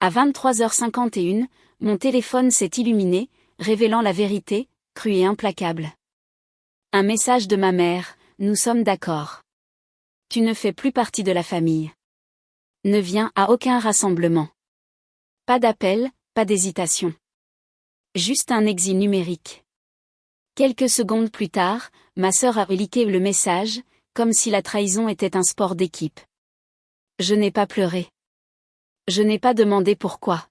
À 23h51, mon téléphone s'est illuminé, révélant la vérité, crue et implacable. Un message de ma mère: nous sommes d'accord. Tu ne fais plus partie de la famille. Ne viens à aucun rassemblement. Pas d'appel, pas d'hésitation. Juste un exil numérique. Quelques secondes plus tard, ma sœur a reliqué le message, comme si la trahison était un sport d'équipe. Je n'ai pas pleuré. Je n'ai pas demandé pourquoi.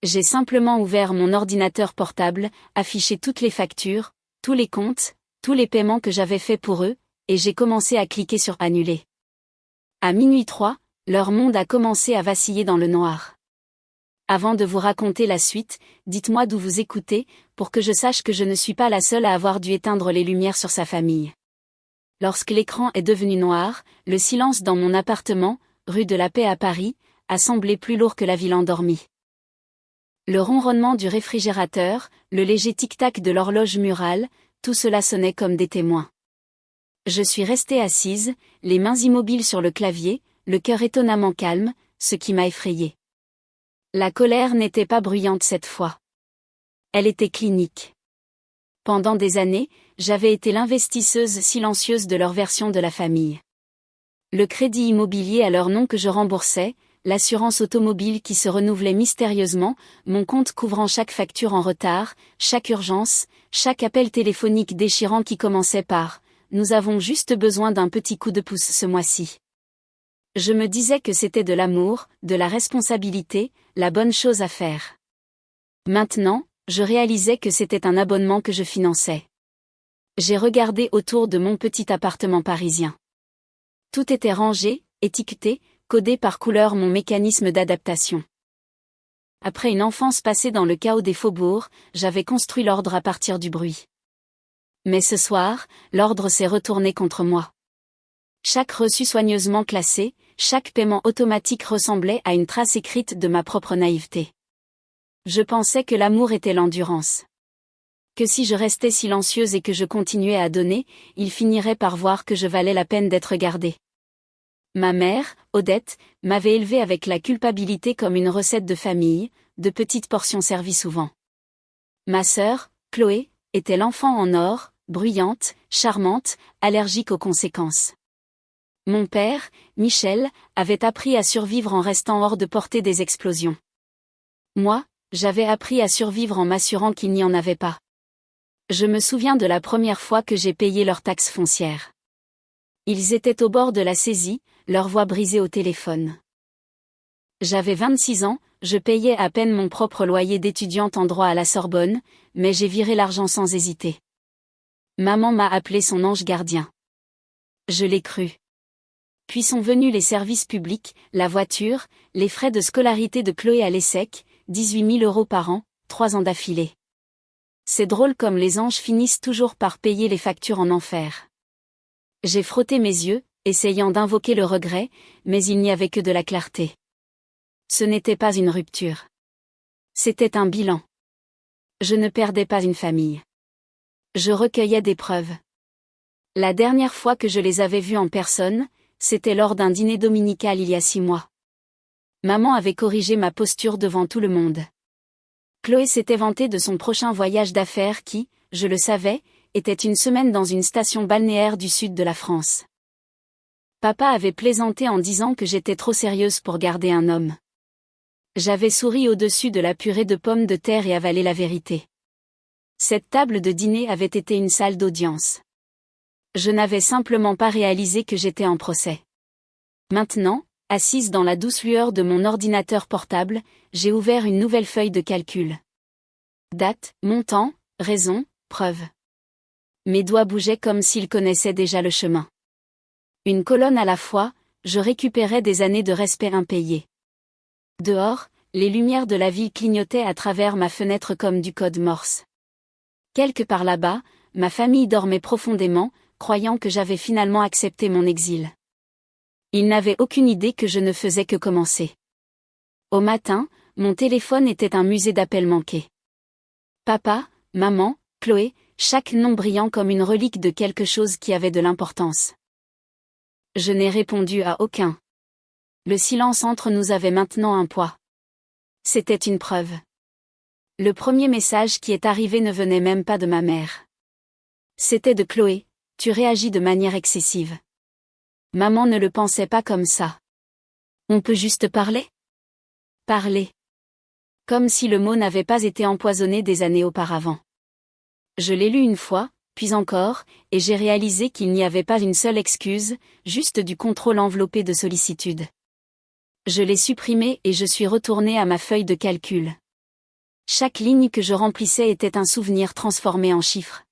J'ai simplement ouvert mon ordinateur portable, affiché toutes les factures, tous les comptes, tous les paiements que j'avais faits pour eux, et j'ai commencé à cliquer sur annuler. À minuit 3, leur monde a commencé à vaciller dans le noir. Avant de vous raconter la suite, dites-moi d'où vous écoutez, pour que je sache que je ne suis pas la seule à avoir dû éteindre les lumières sur sa famille. Lorsque l'écran est devenu noir, le silence dans mon appartement, rue de la Paix à Paris, a semblé plus lourd que la ville endormie. Le ronronnement du réfrigérateur, le léger tic-tac de l'horloge murale, tout cela sonnait comme des témoins. Je suis restée assise, les mains immobiles sur le clavier, le cœur étonnamment calme, ce qui m'a effrayée. La colère n'était pas bruyante cette fois. Elle était clinique. Pendant des années, j'avais été l'investisseuse silencieuse de leur version de la famille. Le crédit immobilier à leur nom que je remboursais, l'assurance automobile qui se renouvelait mystérieusement, mon compte couvrant chaque facture en retard, chaque urgence, chaque appel téléphonique déchirant qui commençait par « Nous avons juste besoin d'un petit coup de pouce ce mois-ci ». Je me disais que c'était de l'amour, de la responsabilité, la bonne chose à faire. Maintenant, je réalisais que c'était un abonnement que je finançais. J'ai regardé autour de mon petit appartement parisien. Tout était rangé, étiqueté, codé par couleur, mon mécanisme d'adaptation. Après une enfance passée dans le chaos des faubourgs, j'avais construit l'ordre à partir du bruit. Mais ce soir, l'ordre s'est retourné contre moi. Chaque reçu soigneusement classé, chaque paiement automatique ressemblait à une trace écrite de ma propre naïveté. Je pensais que l'amour était l'endurance. Que si je restais silencieuse et que je continuais à donner, il finirait par voir que je valais la peine d'être gardée. Ma mère, Odette, m'avait élevée avec la culpabilité comme une recette de famille, de petites portions servies souvent. Ma sœur, Chloé, était l'enfant en or, bruyante, charmante, allergique aux conséquences. Mon père, Michel, avait appris à survivre en restant hors de portée des explosions. Moi, j'avais appris à survivre en m'assurant qu'il n'y en avait pas. Je me souviens de la première fois que j'ai payé leur taxe foncière. Ils étaient au bord de la saisie, leur voix brisée au téléphone. J'avais 26 ans, je payais à peine mon propre loyer d'étudiante en droit à la Sorbonne, mais j'ai viré l'argent sans hésiter. Maman m'a appelé son ange gardien. Je l'ai cru. Puis sont venus les services publics, la voiture, les frais de scolarité de Chloé à l'ESSEC, 18 000 € par an, 3 ans d'affilée. C'est drôle comme les anges finissent toujours par payer les factures en enfer. J'ai frotté mes yeux, essayant d'invoquer le regret, mais il n'y avait que de la clarté. Ce n'était pas une rupture. C'était un bilan. Je ne perdais pas une famille. Je recueillais des preuves. La dernière fois que je les avais vus en personne, c'était lors d'un dîner dominical il y a 6 mois. Maman avait corrigé ma posture devant tout le monde. Chloé s'était vantée de son prochain voyage d'affaires qui, je le savais, était une semaine dans une station balnéaire du sud de la France. Papa avait plaisanté en disant que j'étais trop sérieuse pour garder un homme. J'avais souri au-dessus de la purée de pommes de terre et avalé la vérité. Cette table de dîner avait été une salle d'audience. Je n'avais simplement pas réalisé que j'étais en procès. Maintenant, assise dans la douce lueur de mon ordinateur portable, j'ai ouvert une nouvelle feuille de calcul. Date, montant, raison, preuve. Mes doigts bougeaient comme s'ils connaissaient déjà le chemin. Une colonne à la fois, je récupérais des années de respect impayé. Dehors, les lumières de la ville clignotaient à travers ma fenêtre comme du code Morse. Quelque part là-bas, ma famille dormait profondément, croyant que j'avais finalement accepté mon exil. Ils n'avaient aucune idée que je ne faisais que commencer. Au matin, mon téléphone était un musée d'appels manqués. Papa, maman, Chloé, chaque nom brillant comme une relique de quelque chose qui avait de l'importance. Je n'ai répondu à aucun. Le silence entre nous avait maintenant un poids. C'était une preuve. Le premier message qui est arrivé ne venait même pas de ma mère. C'était de Chloé: tu réagis de manière excessive. Maman ne le pensait pas comme ça. On peut juste parler? Parler. Comme si le mot n'avait pas été empoisonné des années auparavant. Je l'ai lu une fois, puis encore, et j'ai réalisé qu'il n'y avait pas une seule excuse, juste du contrôle enveloppé de sollicitude. Je l'ai supprimé et je suis retournée à ma feuille de calcul. Chaque ligne que je remplissais était un souvenir transformé en chiffres.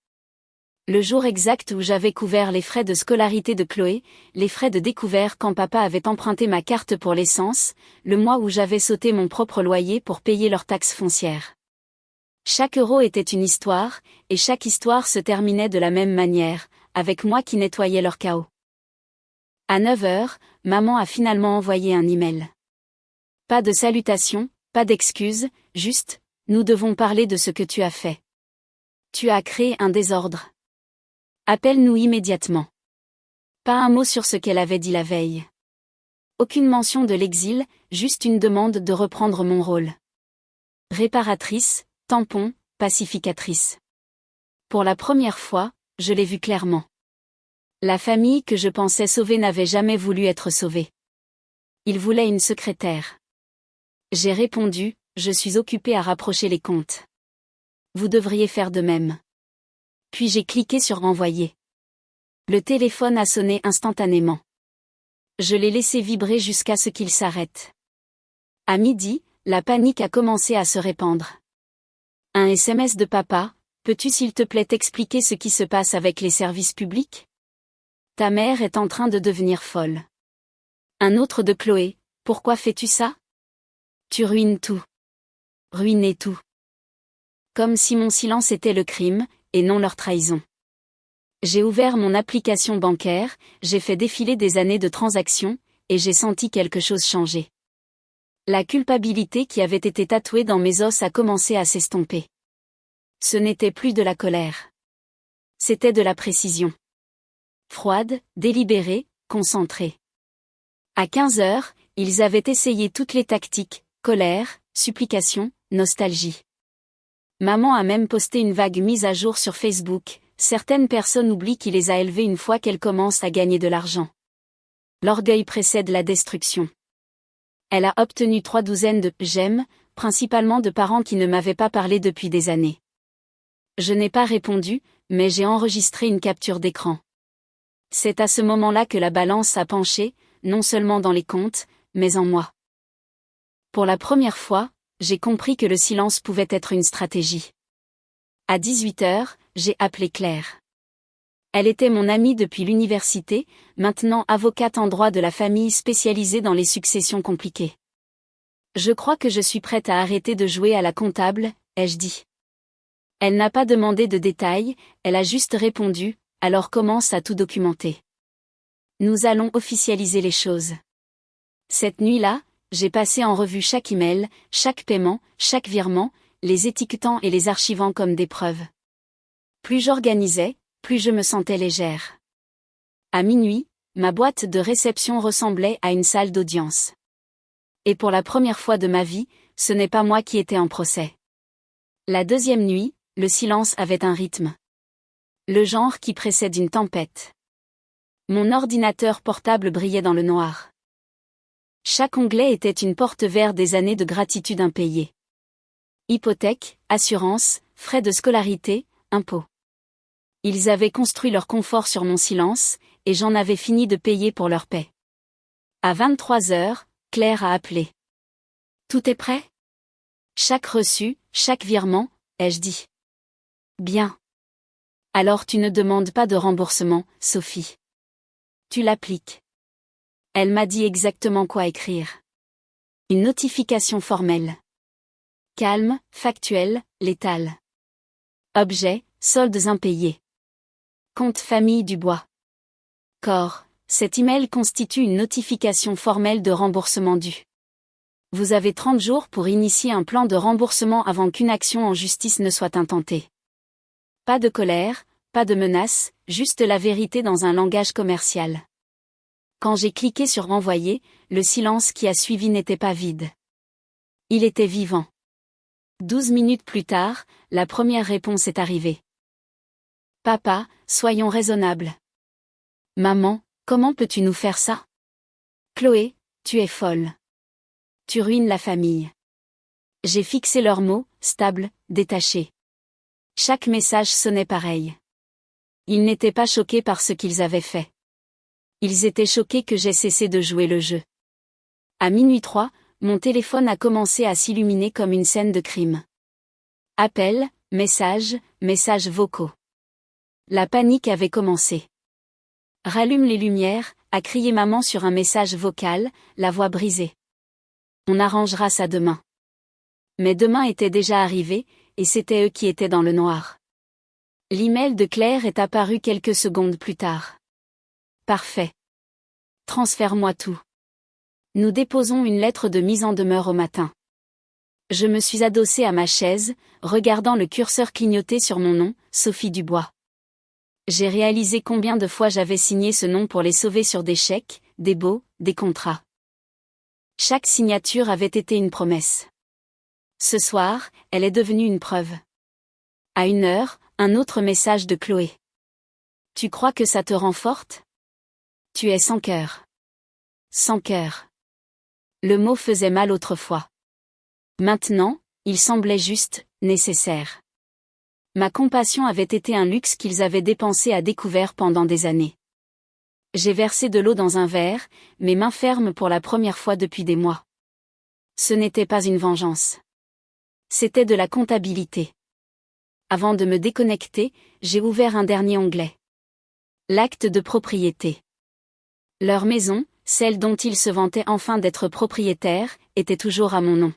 Le jour exact où j'avais couvert les frais de scolarité de Chloé, les frais de découvert quand papa avait emprunté ma carte pour l'essence, le mois où j'avais sauté mon propre loyer pour payer leurs taxes foncières. Chaque euro était une histoire, et chaque histoire se terminait de la même manière, avec moi qui nettoyais leur chaos. À 9 heures, maman a finalement envoyé un email. Pas de salutation, pas d'excuses, juste: nous devons parler de ce que tu as fait. Tu as créé un désordre. Appelle-nous immédiatement. Pas un mot sur ce qu'elle avait dit la veille. Aucune mention de l'exil, juste une demande de reprendre mon rôle. Réparatrice, tampon, pacificatrice. Pour la première fois, je l'ai vu clairement. La famille que je pensais sauver n'avait jamais voulu être sauvée. Il voulait une secrétaire. J'ai répondu: je suis occupée à rapprocher les comptes. Vous devriez faire de même. Puis j'ai cliqué sur renvoyer. Le téléphone a sonné instantanément. Je l'ai laissé vibrer jusqu'à ce qu'il s'arrête. À midi, la panique a commencé à se répandre. Un SMS de papa: peux-tu s'il te plaît t'expliquer ce qui se passe avec les services publics? Ta mère est en train de devenir folle. Un autre de Chloé: pourquoi fais-tu ça? Tu ruines tout. Ruiner tout. Comme si mon silence était le crime, et non leur trahison. J'ai ouvert mon application bancaire, j'ai fait défiler des années de transactions, et j'ai senti quelque chose changer. La culpabilité qui avait été tatouée dans mes os a commencé à s'estomper. Ce n'était plus de la colère. C'était de la précision. Froide, délibérée, concentrée. À 15 heures, ils avaient essayé toutes les tactiques: colère, supplication, nostalgie. Maman a même posté une vague mise à jour sur Facebook: certaines personnes oublient qui les a élevées une fois qu'elles commencent à gagner de l'argent. L'orgueil précède la destruction. Elle a obtenu 3 douzaines de « j'aime », principalement de parents qui ne m'avaient pas parlé depuis des années. Je n'ai pas répondu, mais j'ai enregistré une capture d'écran. C'est à ce moment-là que la balance a penché, non seulement dans les comptes, mais en moi. Pour la première fois, j'ai compris que le silence pouvait être une stratégie. À 18 heures, j'ai appelé Claire. Elle était mon amie depuis l'université, maintenant avocate en droit de la famille spécialisée dans les successions compliquées. Je crois que je suis prête à arrêter de jouer à la comptable, ai-je dit. Elle n'a pas demandé de détails, elle a juste répondu: alors commence à tout documenter. Nous allons officialiser les choses. Cette nuit-là, j'ai passé en revue chaque email, chaque paiement, chaque virement, les étiquetant et les archivant comme des preuves. Plus j'organisais, plus je me sentais légère. À minuit, ma boîte de réception ressemblait à une salle d'audience. Et pour la première fois de ma vie, ce n'est pas moi qui étais en procès. La deuxième nuit, le silence avait un rythme. Le genre qui précède une tempête. Mon ordinateur portable brillait dans le noir. Chaque onglet était une porte vers des années de gratitude impayées. Hypothèque, assurance, frais de scolarité, impôts. Ils avaient construit leur confort sur mon silence, et j'en avais fini de payer pour leur paix. À 23 heures, Claire a appelé. Tout est prêt? Chaque reçu, chaque virement, ai-je dit. Bien. Alors tu ne demandes pas de remboursement, Sophie. Tu l'appliques. Elle m'a dit exactement quoi écrire. Une notification formelle. Calme, factuel, létal. Objet, soldes impayés. Compte famille Dubois. Corps, cet email constitue une notification formelle de remboursement dû. Vous avez 30 jours pour initier un plan de remboursement avant qu'une action en justice ne soit intentée. Pas de colère, pas de menace, juste la vérité dans un langage commercial. Quand j'ai cliqué sur renvoyer, le silence qui a suivi n'était pas vide. Il était vivant. 12 minutes plus tard, la première réponse est arrivée. Papa, soyons raisonnables. Maman, comment peux-tu nous faire ça? Chloé, tu es folle. Tu ruines la famille. J'ai fixé leurs mots, stables, détachés. Chaque message sonnait pareil. Ils n'étaient pas choqués par ce qu'ils avaient fait. Ils étaient choqués que j'ai cessé de jouer le jeu. À minuit 3, mon téléphone a commencé à s'illuminer comme une scène de crime. Appels, messages, messages vocaux. La panique avait commencé. Rallume les lumières, a crié maman sur un message vocal, la voix brisée. On arrangera ça demain. Mais demain était déjà arrivé, et c'était eux qui étaient dans le noir. L'email de Claire est apparu quelques secondes plus tard. Parfait. Transfère-moi tout. Nous déposons une lettre de mise en demeure au matin. Je me suis adossée à ma chaise, regardant le curseur clignoter sur mon nom, Sophie Dubois. J'ai réalisé combien de fois j'avais signé ce nom pour les sauver sur des chèques, des baux, des contrats. Chaque signature avait été une promesse. Ce soir, elle est devenue une preuve. À 1h, un autre message de Chloé. Tu crois que ça te rend forte? Tu es sans cœur. Sans cœur. Le mot faisait mal autrefois. Maintenant, il semblait juste, nécessaire. Ma compassion avait été un luxe qu'ils avaient dépensé à découvert pendant des années. J'ai versé de l'eau dans un verre, mes mains fermes pour la première fois depuis des mois. Ce n'était pas une vengeance. C'était de la comptabilité. Avant de me déconnecter, j'ai ouvert un dernier onglet. L'acte de propriété. Leur maison, celle dont ils se vantaient enfin d'être propriétaires, était toujours à mon nom.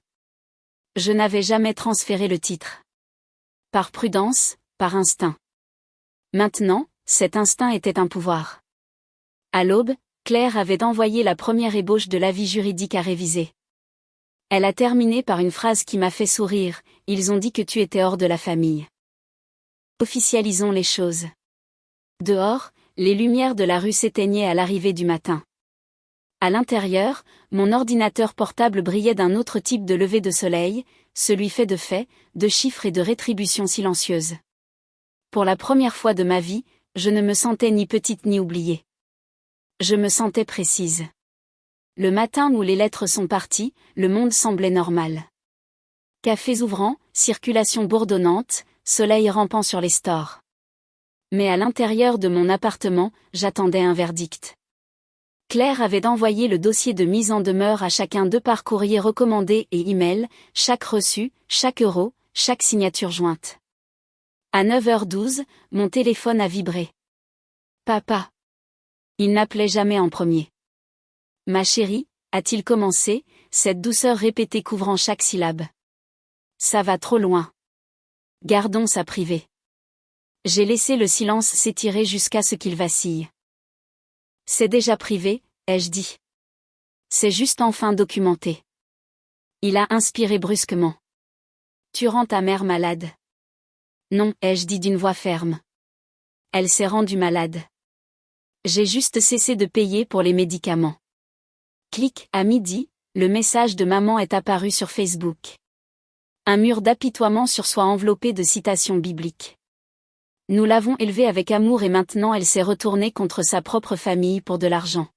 Je n'avais jamais transféré le titre. Par prudence, par instinct. Maintenant, cet instinct était un pouvoir. À l'aube, Claire avait envoyé la première ébauche de l'avis juridique à réviser. Elle a terminé par une phrase qui m'a fait sourire, ils ont dit que tu étais hors de la famille. Officialisons les choses. Dehors, les lumières de la rue s'éteignaient à l'arrivée du matin. À l'intérieur, mon ordinateur portable brillait d'un autre type de lever de soleil, celui fait de faits, de chiffres et de rétributions silencieuses. Pour la première fois de ma vie, je ne me sentais ni petite ni oubliée. Je me sentais précise. Le matin où les lettres sont parties, le monde semblait normal. Cafés ouvrants, circulation bourdonnante, soleil rampant sur les stores. Mais à l'intérieur de mon appartement, j'attendais un verdict. Claire avait envoyé le dossier de mise en demeure à chacun d'eux par courrier recommandé et email, chaque reçu, chaque euro, chaque signature jointe. À 9h12, mon téléphone a vibré. Papa. Il n'appelait jamais en premier. Ma chérie, a-t-il commencé, cette douceur répétée couvrant chaque syllabe. Ça va trop loin. Gardons ça privé. J'ai laissé le silence s'étirer jusqu'à ce qu'il vacille. C'est déjà privé, ai-je dit. C'est juste enfin documenté. Il a inspiré brusquement. Tu rends ta mère malade. Non, ai-je dit d'une voix ferme. Elle s'est rendue malade. J'ai juste cessé de payer pour les médicaments. Clic, à midi, le message de maman est apparu sur Facebook. Un mur d'apitoiement sur soi enveloppé de citations bibliques. Nous l'avons élevée avec amour et maintenant elle s'est retournée contre sa propre famille pour de l'argent.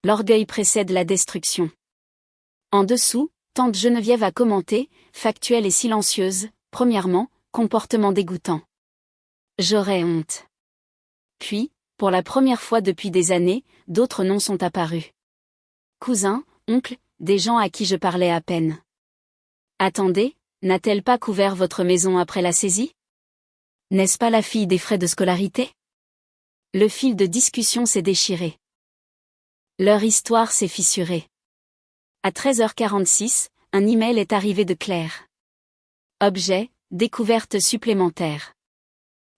L'orgueil précède la destruction. En dessous, tante Geneviève a commenté, factuelle et silencieuse, premièrement, comportement dégoûtant. J'aurais honte. Puis, pour la première fois depuis des années, d'autres noms sont apparus. Cousin, oncle, des gens à qui je parlais à peine. Attendez, n'a-t-elle pas couvert votre maison après la saisie? N'est-ce pas la fille des frais de scolarité? Le fil de discussion s'est déchiré. Leur histoire s'est fissurée. À 13h46, un email est arrivé de Claire. Objet, découverte supplémentaire.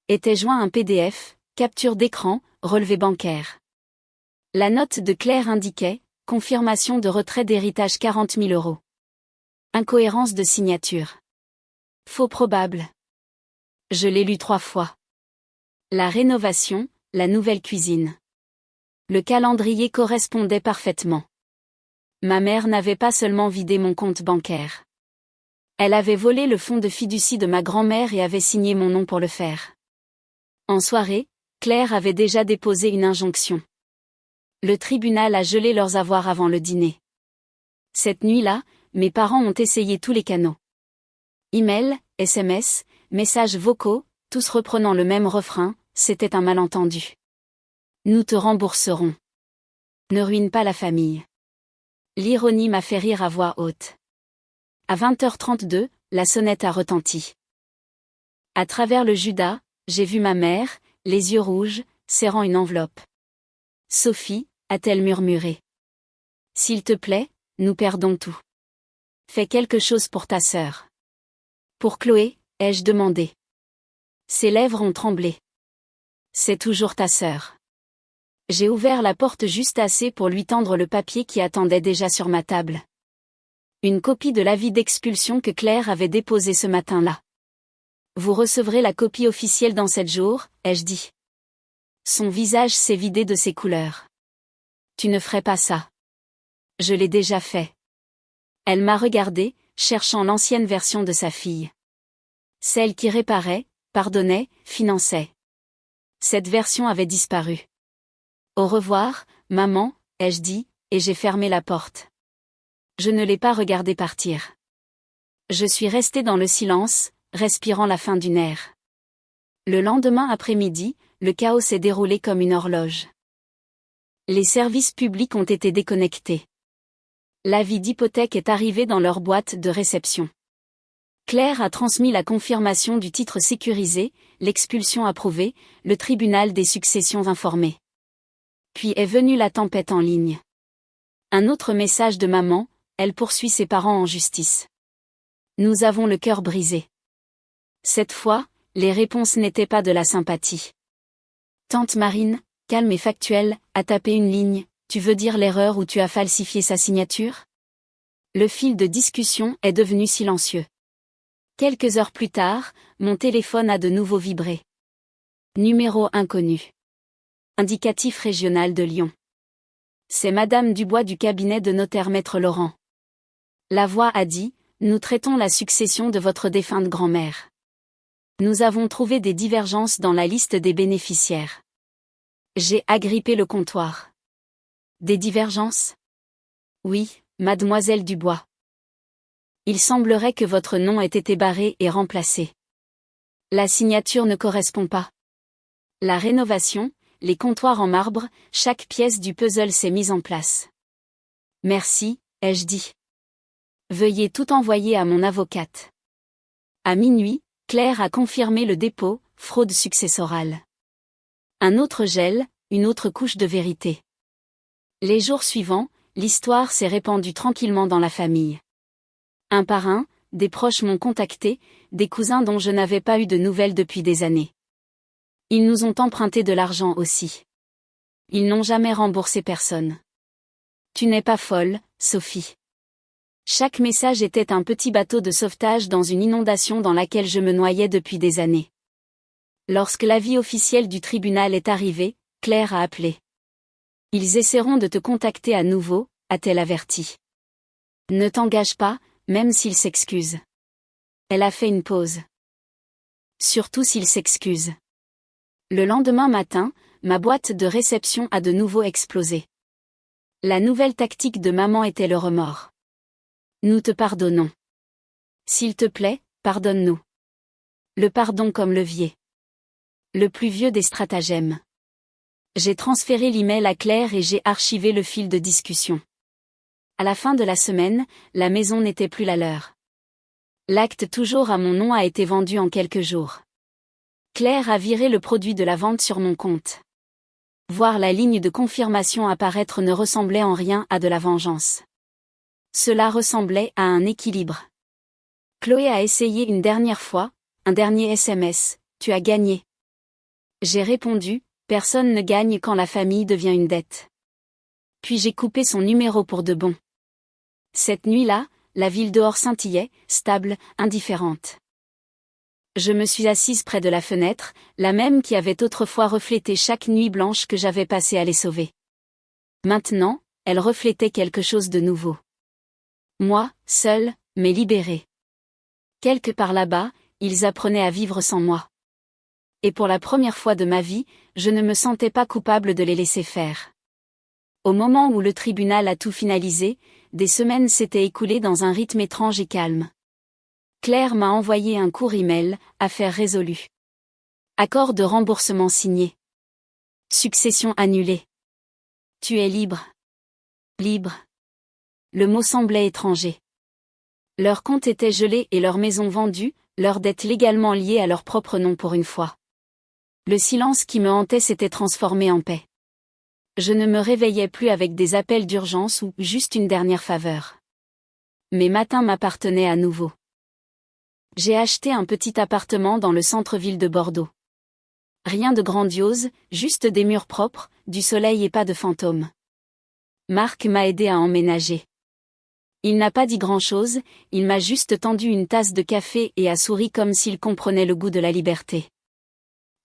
Était joint un PDF, capture d'écran, relevé bancaire. La note de Claire indiquait, confirmation de retrait d'héritage 40 000 €. Incohérence de signature. Faux probable. Je l'ai lu 3 fois. La rénovation, la nouvelle cuisine. Le calendrier correspondait parfaitement. Ma mère n'avait pas seulement vidé mon compte bancaire. Elle avait volé le fonds de fiducie de ma grand-mère et avait signé mon nom pour le faire. En soirée, Claire avait déjà déposé une injonction. Le tribunal a gelé leurs avoirs avant le dîner. Cette nuit-là, mes parents ont essayé tous les canaux. Email, SMS, messages vocaux, tous reprenant le même refrain, c'était un malentendu. Nous te rembourserons. Ne ruine pas la famille. L'ironie m'a fait rire à voix haute. À 20h32, la sonnette a retenti. À travers le Judas, j'ai vu ma mère, les yeux rouges, serrant une enveloppe. Sophie, a-t-elle murmuré. S'il te plaît, nous perdons tout. Fais quelque chose pour ta sœur. Pour Chloé, ai-je demandé. Ses lèvres ont tremblé. C'est toujours ta sœur. J'ai ouvert la porte juste assez pour lui tendre le papier qui attendait déjà sur ma table. Une copie de l'avis d'expulsion que Claire avait déposé ce matin-là. Vous recevrez la copie officielle dans 7 jours, ai-je dit. Son visage s'est vidé de ses couleurs. Tu ne ferais pas ça. Je l'ai déjà fait. Elle m'a regardé, cherchant l'ancienne version de sa fille. Celle qui réparait, pardonnait, finançait. Cette version avait disparu. Au revoir, maman, ai-je dit, et j'ai fermé la porte. Je ne l'ai pas regardé partir. Je suis restée dans le silence, respirant la fin d'une ère. Le lendemain après-midi, le chaos s'est déroulé comme une horloge. Les services publics ont été déconnectés. L'avis d'hypothèque est arrivé dans leur boîte de réception. Claire a transmis la confirmation du titre sécurisé, l'expulsion approuvée, le tribunal des successions informé. Puis est venue la tempête en ligne. Un autre message de maman, elle poursuit ses parents en justice. Nous avons le cœur brisé. Cette fois, les réponses n'étaient pas de la sympathie. Tante Marine, calme et factuelle, a tapé une ligne, tu veux dire l'erreur où tu as falsifié sa signature? Le fil de discussion est devenu silencieux. Quelques heures plus tard, mon téléphone a de nouveau vibré. Numéro inconnu. Indicatif régional de Lyon. C'est Madame Dubois du cabinet de notaire Maître Laurent. La voix a dit, nous traitons la succession de votre défunte grand-mère. Nous avons trouvé des divergences dans la liste des bénéficiaires. J'ai agrippé le comptoir. Des divergences? Oui, mademoiselle Dubois. Il semblerait que votre nom ait été barré et remplacé. La signature ne correspond pas. La rénovation, les comptoirs en marbre, chaque pièce du puzzle s'est mise en place. Merci, ai-je dit. Veuillez tout envoyer à mon avocate. À minuit, Claire a confirmé le dépôt, fraude successorale. Un autre gel, une autre couche de vérité. Les jours suivants, l'histoire s'est répandue tranquillement dans la famille. Un par un, des proches m'ont contacté, des cousins dont je n'avais pas eu de nouvelles depuis des années. Ils nous ont emprunté de l'argent aussi. Ils n'ont jamais remboursé personne. Tu n'es pas folle, Sophie. Chaque message était un petit bateau de sauvetage dans une inondation dans laquelle je me noyais depuis des années. Lorsque l'avis officiel du tribunal est arrivé, Claire a appelé. Ils essaieront de te contacter à nouveau, a-t-elle averti. Ne t'engage pas, même s'ils s'excusent. Elle a fait une pause. Surtout s'ils s'excusent. Le lendemain matin, ma boîte de réception a de nouveau explosé. La nouvelle tactique de maman était le remords. Nous te pardonnons. S'il te plaît, pardonne-nous. Le pardon comme levier. Le plus vieux des stratagèmes. J'ai transféré l'email à Claire et j'ai archivé le fil de discussion. À la fin de la semaine, la maison n'était plus la leur. L'acte toujours à mon nom a été vendu en quelques jours. Claire a viré le produit de la vente sur mon compte. Voir la ligne de confirmation apparaître ne ressemblait en rien à de la vengeance. Cela ressemblait à un équilibre. Chloé a essayé une dernière fois, un dernier SMS, tu as gagné. J'ai répondu, personne ne gagne quand la famille devient une dette. Puis j'ai coupé son numéro pour de bon. Cette nuit-là, la ville dehors scintillait, stable, indifférente. Je me suis assise près de la fenêtre, la même qui avait autrefois reflété chaque nuit blanche que j'avais passée à les sauver. Maintenant, elle reflétait quelque chose de nouveau. Moi, seul, mais libéré. Quelque part là-bas, ils apprenaient à vivre sans moi. Et pour la première fois de ma vie, je ne me sentais pas coupable de les laisser faire. Au moment où le tribunal a tout finalisé, des semaines s'étaient écoulées dans un rythme étrange et calme. Claire m'a envoyé un court email, affaire résolue. Accord de remboursement signé. Succession annulée. Tu es libre. Libre. Le mot semblait étranger. Leur compte était gelé et leur maison vendue, leurs dettes légalement liées à leur propre nom pour une fois. Le silence qui me hantait s'était transformé en paix. Je ne me réveillais plus avec des appels d'urgence ou juste une dernière faveur. Mes matins m'appartenaient à nouveau. J'ai acheté un petit appartement dans le centre-ville de Bordeaux. Rien de grandiose, juste des murs propres, du soleil et pas de fantômes. Marc m'a aidé à emménager. Il n'a pas dit grand-chose, il m'a juste tendu une tasse de café et a souri comme s'il comprenait le goût de la liberté.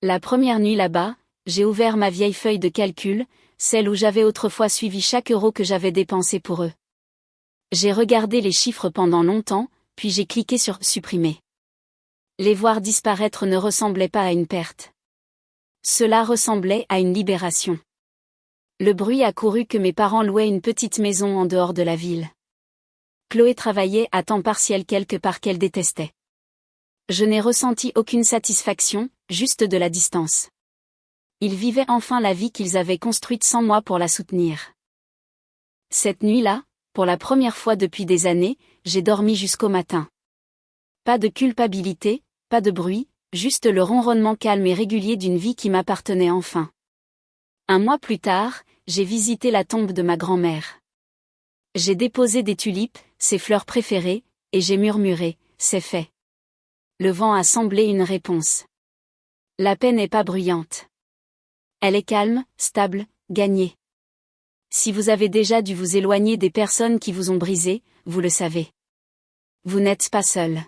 La première nuit là-bas, j'ai ouvert ma vieille feuille de calcul, celle où j'avais autrefois suivi chaque euro que j'avais dépensé pour eux. J'ai regardé les chiffres pendant longtemps, puis j'ai cliqué sur « Supprimer ». Les voir disparaître ne ressemblait pas à une perte. Cela ressemblait à une libération. Le bruit a couru que mes parents louaient une petite maison en dehors de la ville. Chloé travaillait à temps partiel quelque part qu'elle détestait. Je n'ai ressenti aucune satisfaction, juste de la distance. Ils vivaient enfin la vie qu'ils avaient construite sans moi pour la soutenir. Cette nuit-là, pour la première fois depuis des années, j'ai dormi jusqu'au matin. Pas de culpabilité, pas de bruit, juste le ronronnement calme et régulier d'une vie qui m'appartenait enfin. Un mois plus tard, j'ai visité la tombe de ma grand-mère. J'ai déposé des tulipes, ses fleurs préférées, et j'ai murmuré, c'est fait. Le vent a semblé une réponse. La paix n'est pas bruyante. Elle est calme, stable, gagnée. Si vous avez déjà dû vous éloigner des personnes qui vous ont brisé, vous le savez. Vous n'êtes pas seul.